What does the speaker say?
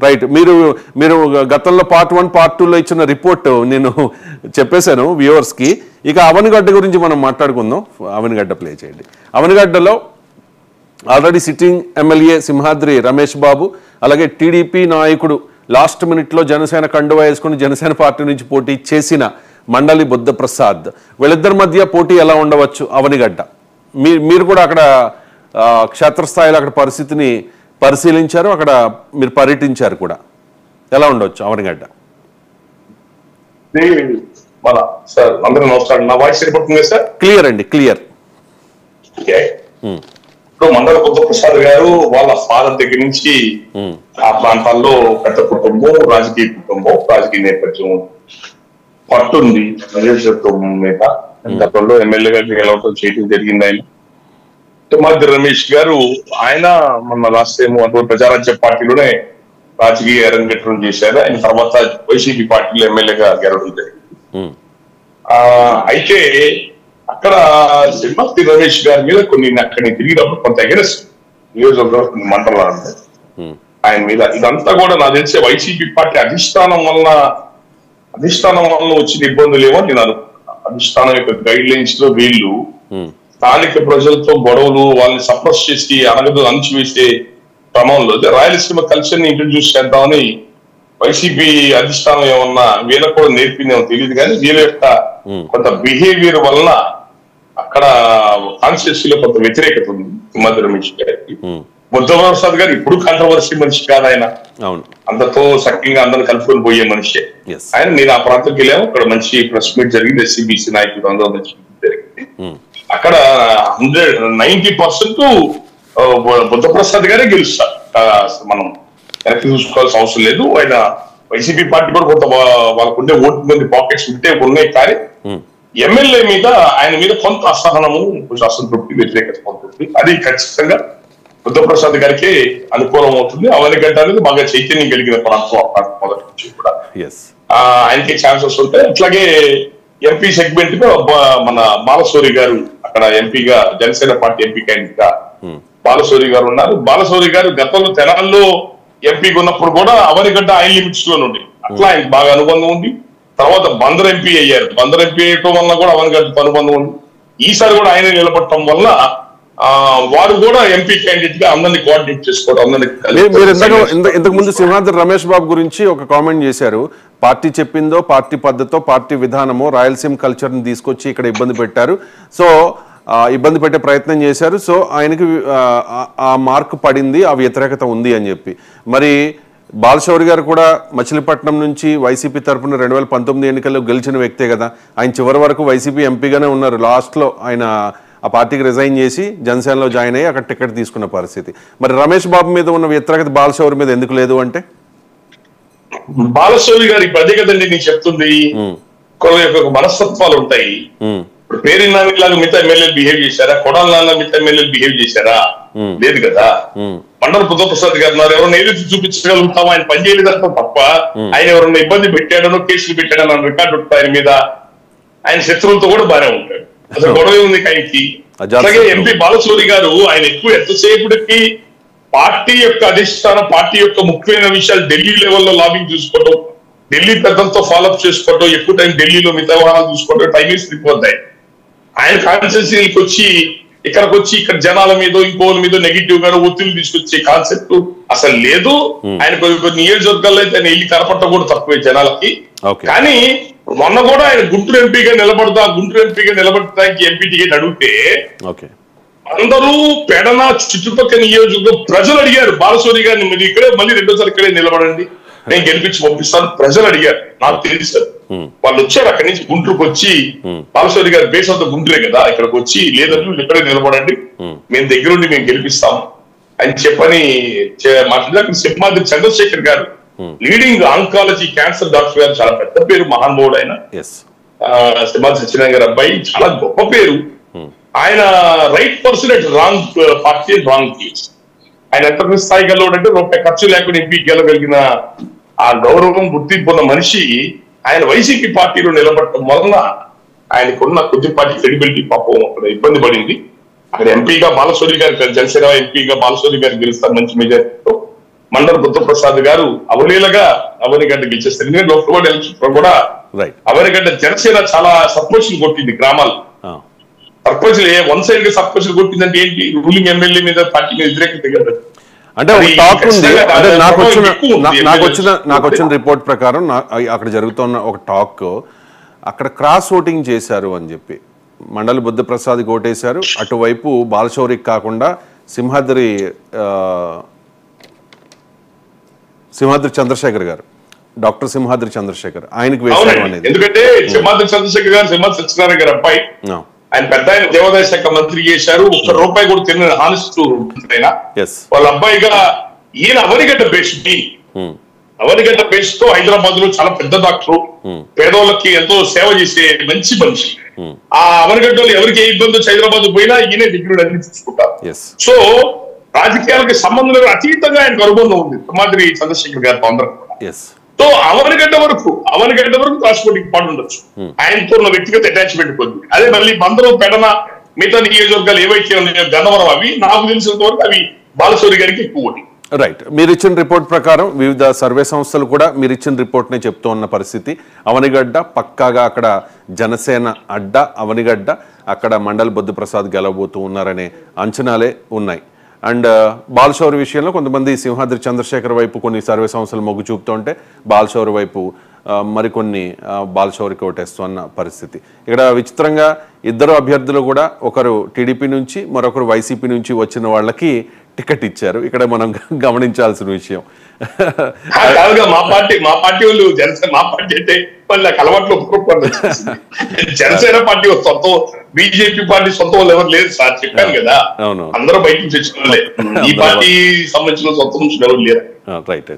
Right. మీరు గతంలో part 1 part 2లో ఇచ్చిన రిపోర్ట్ నేను చెప్పేశాను వ్యూవర్స్కి. ఇక అవనిగడ్డ గురించి మనం మాట్లాడుకుందాం. అవనిగడ్డ ప్లే చేయండి. అవనిగడ్డలో already sitting MLA Simhadri Ramesh Babu, అలాగే టీడీపీ నాయకుడు లాస్ట్ మినిట్లో జనసేన కండువా వేసుకుని జనసేన పార్టీ నుంచి పోటీ చేసిన మండలి బుద్ధప్రసాద్, వీళ్ళిద్దరి మధ్య పోటీ ఎలా ఉండవచ్చు అవనిగడ్డ? మీరు కూడా అక్కడ క్షేత్రస్థాయిలో అక్కడ పరిస్థితిని పరిశీలించారు, అక్కడ మీరు పర్యటించారు కూడా. ఎలా ఉండవచ్చు అవనిగడ్డ? క్లియర్ అండి, క్లియర్. ఇప్పుడు మండల బుద్ధప్రసాద్ గారు వాళ్ళ ఫాదర్ దగ్గర నుంచి ఆ ప్రాంతాల్లో పెద్ద కుటుంబం, రాజకీయ నేపథ్యం పట్టుంది నియోజకవర్గం మీద. గతంలో ఎమ్మెల్యేగా గెలవటం చేయడం జరిగింది. ఆయన తుమ్మాది రమేష్ గారు ఆయన మన లాస్ట్ టైం అటువంటి ప్రజారాజ్య పార్టీలోనే రాజకీయ అరంగేట్రం చేశారు. ఆయన తర్వాత వైసీపీ పార్టీలో ఎమ్మెల్యేగా గెలవడం జరిగింది. అయితే అక్కడ సింహాద్రి రమేష్ గారి మీద కొన్ని అక్కడిని తిరిగినప్పుడు కొంత ఎగరెస్ట్ నియోజకవర్గం కొన్ని మండలాలు ఆయన మీద. ఇదంతా కూడా నాకు తెలిసే వైసీపీ పార్టీ అధిష్టానం వల్ల వచ్చిన ఇబ్బందులు ఏమో నేను అనుకుంటున్నాను. అధిష్టానం యొక్క గైడ్ లైన్స్ లో వీళ్ళు స్థానిక ప్రజలతో గొడవలు, వాళ్ళని సప్రెస్ చేసి అణచివేసే క్రమంలో రాయలసీమ కల్చర్ ని ఇంట్రడ్యూస్ చేద్దామని వైసీపీ అధిష్టానం ఏమన్నా వీళ్ళకు కూడా నేర్పిందేమో తెలియదు, కానీ వీళ్ళ యొక్క కొంత బిహేవియర్ వలన అక్కడ కాన్స్టిట్యూన్సీలో కొంత వ్యతిరేకత ఉంది సింహాద్రి రమేష్ గారికి. బుద్ధప్రసాద్ గారు ఇప్పుడు కాంట్రవర్సీ మనిషి కాదు ఆయన, అందరితో సఖ్యంగా అందరిని కలుపుకొని పోయే మనిషి ఆయన. నేను ఆ ప్రాంతంకి వెళ్ళాము, అక్కడ మంచి ప్రెస్ మీట్ జరిగింది, ఎస్సీబీసీ నాయకులు అందరూ మంచి జరిగింది. అక్కడ 90% బుద్ధప్రసాద్ గారే గెలుస్తారు. మనం వెనక్కి చూసుకోవాల్సిన అవసరం లేదు. ఆయన వైసీపీ పార్టీ కూడా కొంత వాళ్ళకుండే ఓటు మంది పాకెట్స్ ఉంటే ఉన్నాయి, కానీ ఎమ్మెల్యే మీద ఆయన మీద కొంత అసహనము, కొంచెం అసంతృప్తి, వ్యతిరేకత ఉంటుంది. అది ఖచ్చితంగా బుద్ధప్రసాద్ గారికి అనుకూలం అవుతుంది. అవనిగడ్డ అనేది బాగా చైతన్యం కలిగిన ప్రాంతం మొదటి నుంచి కూడా ఆయనకి ఛాన్సెస్ ఉంటాయి. అట్లాగే ఎంపీ సెగ్మెంట్ గా మన బాలశౌరి గారు అక్కడ ఎంపీగా, జనసేన పార్టీ ఎంపీ క్యాండిడేట్ గా బాలశౌరి గారు ఉన్నారు. బాలశౌరి గారు గతంలో తెనాల్లో ఎంపీగా ఉన్నప్పుడు కూడా అవనిగడ్డ ఆయన లిమిట్స్ లో నుండి అట్లా ఆయనకు బాగా అనుబంధం ఉంది. తర్వాత బందర్ ఎంపీ అయ్యారు. బందర్ ఎంపీ అయ్యటం వల్ల కూడా అవనిగడ్డతో అనుబంధం ఉంది. ఈసారి కూడా ఆయన నిలబడటం వల్ల వారు కూడా ఎంపీ క్యాండిడేట్ గా అందరినీ కోఆర్డినేట్ చేసుకోవడం. మీరు ఇంతకు ముందు సింహాద్రి రమేష్ బాబు గురించి ఒక కామెంట్ చేశారు. పార్టీ చెప్పిందో, పార్టీ పద్ధతో, పార్టీ విధానమో రాయలసీమ కల్చర్ని తీసుకొచ్చి ఇక్కడ ఇబ్బంది పెట్టారు, సో ఇబ్బంది పెట్టే ప్రయత్నం చేశారు, సో ఆయనకి ఆ మార్క్ పడింది, ఆ వ్యతిరేకత ఉంది అని చెప్పి. మరి బాలశౌరి గారు కూడా మచిలీపట్నం నుంచి వైసీపీ తరఫున 2019 ఎన్నికల్లో గెలిచిన వ్యక్తే కదా. ఆయన చివరి వరకు వైసీపీ ఎంపీగానే ఉన్నారు. లాస్ట్లో ఆయన ఆ పార్టీకి రిజైన్ చేసి జనసేనలో జాయిన్ అయ్యి అక్కడ టికెట్ తీసుకున్న పరిస్థితి. మరి రమేష్ బాబు మీద ఉన్న వ్యతిరేకత బాలశౌరి మీద ఎందుకు లేదు అంటే? బాలశౌరి గారి ప్రత్యేకత నేను చెప్తుంది, కొన్ని మనస్తత్వాలు ఉంటాయి. ఇప్పుడు పేరు నాన్నలాగా మిగతా ఎమ్మెల్యేలు బిహేవ్ చేశారా? కొడాల నాన్న మిగతా ఎమ్మెల్యేలు బిహేవ్ చేశారా? లేదు కదా. మండల బుద్ధప్రసాద్ గారు ఎవరైనా ఏదైతే చూపించగలుగుతామో ఆయన పని చేయలేదంటాం తప్ప, ఆయన ఎవరైనా ఇబ్బంది పెట్టాడనో, కేసులు పెట్టాడనో రికార్డు ఉంటుంది ఆయన మీద. ఆయన శత్రువులతో కూడా బాగానే ఉంటాడు, అసలు గొడవ ఉంది ఆయనకి. అలాగే ఎంపీ బాలశౌరి గారు ఆయన ఎంతసేపటికి పార్టీ యొక్క అధిష్టానం, పార్టీ యొక్క ముఖ్యమైన విషయాలు ఢిల్లీ లెవెల్లో లాబింగ్ చూసుకోవడం, ఢిల్లీ పెద్దలతో ఫాలోఅప్ చేసుకోవడం, ఎక్కువ టైం ఢిల్లీలో మిగతా వ్యవహారాలు చూసుకోవడం, టైం వేసిపోతాయి. ఆయన కాన్స్టిట్యూన్సీకి వచ్చి ఇక్కడికి వచ్చి ఇక్కడ జనాల మీద ఇంకోళ్ళ మీద నెగిటివ్ గా ఒత్తిడి తీసుకొచ్చే కాన్సెప్ట్ అసలు లేదు. ఆయన కొన్ని నియోజకవర్గాల్లో అయితే ఆయన వెళ్ళి కనపడటం కూడా తక్కువే జనాలకి. కానీ మొన్న కూడా ఆయన గుంటూరు ఎంపీగా నిలబడటానికి ఎంపీ టికెట్ అడిగితే అందరూ పెడన చుట్టుపక్కల నియోజకవర్గం ప్రజలు అడిగారు బాలశౌరి గారిని, మీరు ఇక్కడే మళ్ళీ రెండోసారి ఇక్కడే నిలబడండి, నేను గెలిపించి పంపిస్తాను ప్రజలు అడిగారు. నాకు తెలుసు వాళ్ళు వచ్చారు అక్కడి నుంచి గుంటూరుకు వచ్చి, బాలశౌరి గారి బేస్ అంతా గుంటూరే కదా, ఇక్కడికి వచ్చి లేదంటే మీరు ఇక్కడే నిలబడండి, మేము దగ్గరుండి మేము గెలిపిస్తాం అని చెప్పని మాట్లాడారు. సింహాద్రి చంద్రశేఖర్ గారు లీడింగ్ ఆంకాలజీ క్యాన్సర్ డాక్టర్ గారు, చాలా పెద్ద పేరు, మహానుభావుడు ఆయన. సింహాద్రి సత్యనారాయణ గారి అబ్బాయి, చాలా గొప్ప పేరు. ఆయన right person at wrong party and wrong place. ఆయన ఎంత స్థాయి గెలవడంటే రూపాయి ఖర్చు లేకుండా ఎంపీ గెలవగలిగిన ఆ గౌరవం, గుర్తింపు ఉన్న మనిషి ఆయన వైసీపీ పార్టీలో నిలబడటం వలన ఆయనకున్న కొద్దిపాటి క్రెడిబిలిటీ పాపం అక్కడ ఇబ్బంది పడింది. అక్కడ ఎంపీగా బాలశౌరి గారు, జనసేన ఎంపీగా బాలశౌరి గారు గెలుస్తారు మంచి మెజారిటీతో. మండల బుద్ధప్రసాద్ గారు అవలీలగా అవనిగడ్డ గెలిచేస్తారు. ఎందుకంటే లోక్సభ ఎలక్షన్ కూడా అవనిగడ్డ జనసేన చాలా సర్పంచ్లు కొట్టింది గ్రామాలు. సర్పంచ్ వన్ సైడ్ గా సర్పంచ్ కొట్టిందంటే ఏంటి, రూలింగ్ ఎమ్మెల్యే మీద పార్టీ మీద వ్యతిరేకత కదా. అంటే ఒక టాక్ ఉంది. అంటే నాకు వచ్చిన రిపోర్ట్ ప్రకారం అక్కడ జరుగుతున్న ఒక టాక్, అక్కడ క్రాస్ ఓటింగ్ చేశారు అని చెప్పి మండలి బుద్ధప్రసాద్ ఓటేశారు, అటువైపు బాలశౌరికి కాకుండా సింహాద్రి చంద్రశేఖర్ గారు, డాక్టర్ సింహాద్రి చంద్రశేఖర్ ఆయనకి వేశారు అనేది. ఎందుకంటే సింహాద్రి చంద్రశేఖర్ గారు సింహాద్రి సత్యనారాయణ గారు అబ్బాయి, ఆయన పెద్ద ఆయన దేవాదాయ శాఖ మంత్రి చేశారు, ఒక్క రూపాయి కూడా తిన్న హానెస్ట్ అయినా వాళ్ళ అబ్బాయిగా ఈయన అవనిగడ్డ బేస్డ్ అవనిగడ్డ బేస్ తో హైదరాబాద్ లో చాలా పెద్ద డాక్టర్, పేదోళ్ళకి ఎంతో సేవ చేసే మంచి మనిషి. ఆ అవనిగడ్డలో ఎవరికి ఏ ఇబ్బంది వచ్చి హైదరాబాద్ పోయినా ఈయనే దగ్గర అన్ని చూసుకుంటారు. సో రాజకీయాలకి సంబంధం అతీతంగా ఆయనకు అనుబంధం ఉంది సింహాద్రి చంద్రశేఖర్ గారితో అందరూ. సో అవనిగడ్డ వరకు ట్రాన్స్పోర్టింగ్ పాటు ఉండొచ్చు, ఆయనతో ఉన్న వ్యక్తిగత అటాచ్మెంట్ కొద్ది. అదే మళ్ళీ బందరు, పెడన, మిగతా నియోజకవర్గాలు ఏవైతే ఉన్నాయో గన్నవరం, అవి నాకు తెలిసినంత వరకు అవి బాలశౌరి గారికి ఎక్కువ. రైట్. మీరు ఇచ్చిన రిపోర్ట్ ప్రకారం వివిధ సర్వే సంస్థలు కూడా మీరు ఇచ్చిన రిపోర్ట్నే చెప్తూ ఉన్న పరిస్థితి. అవనిగడ్డ పక్కాగా అక్కడ జనసేన అడ్డ, అవనిగడ్డ అక్కడ మండలి బుద్ధప్రసాద్ గెలవబోతూ ఉన్నారనే అంచనాలే ఉన్నాయి. అండ్ బాలశౌరి విషయంలో కొంతమంది సింహాద్రి చంద్రశేఖర్ వైపు కొన్ని సర్వే సంస్థలు మొగ్గు చూపుతూ ఉంటే బాలశౌరి వైపు మరికొన్ని బాలశౌరికి ఓటేస్తున్న పరిస్థితి. ఇక్కడ విచిత్రంగా ఇద్దరు అభ్యర్థులు కూడా ఒకరు టీడీపీ నుంచి మరొకరు వైసీపీ నుంచి వచ్చిన వాళ్ళకి టికెట్ ఇచ్చారు. ఇక్కడ మనం గమనించాల్సిన విషయం. మా పార్టీ వాళ్ళు జనసేన, మా పార్టీ అంటే వాళ్ళ అలవాట్లు జనసేన పార్టీ సొంతం, బీజేపీ పార్టీ సొంతం వాళ్ళు ఎవరు లేదు సార్, చెప్పాను కదా. అందరూ బయట నుంచి వచ్చిన వాళ్ళే, ఈ పార్టీ సంబంధించిన సొంతం నుంచి ఎవరు లేరు. రైట్.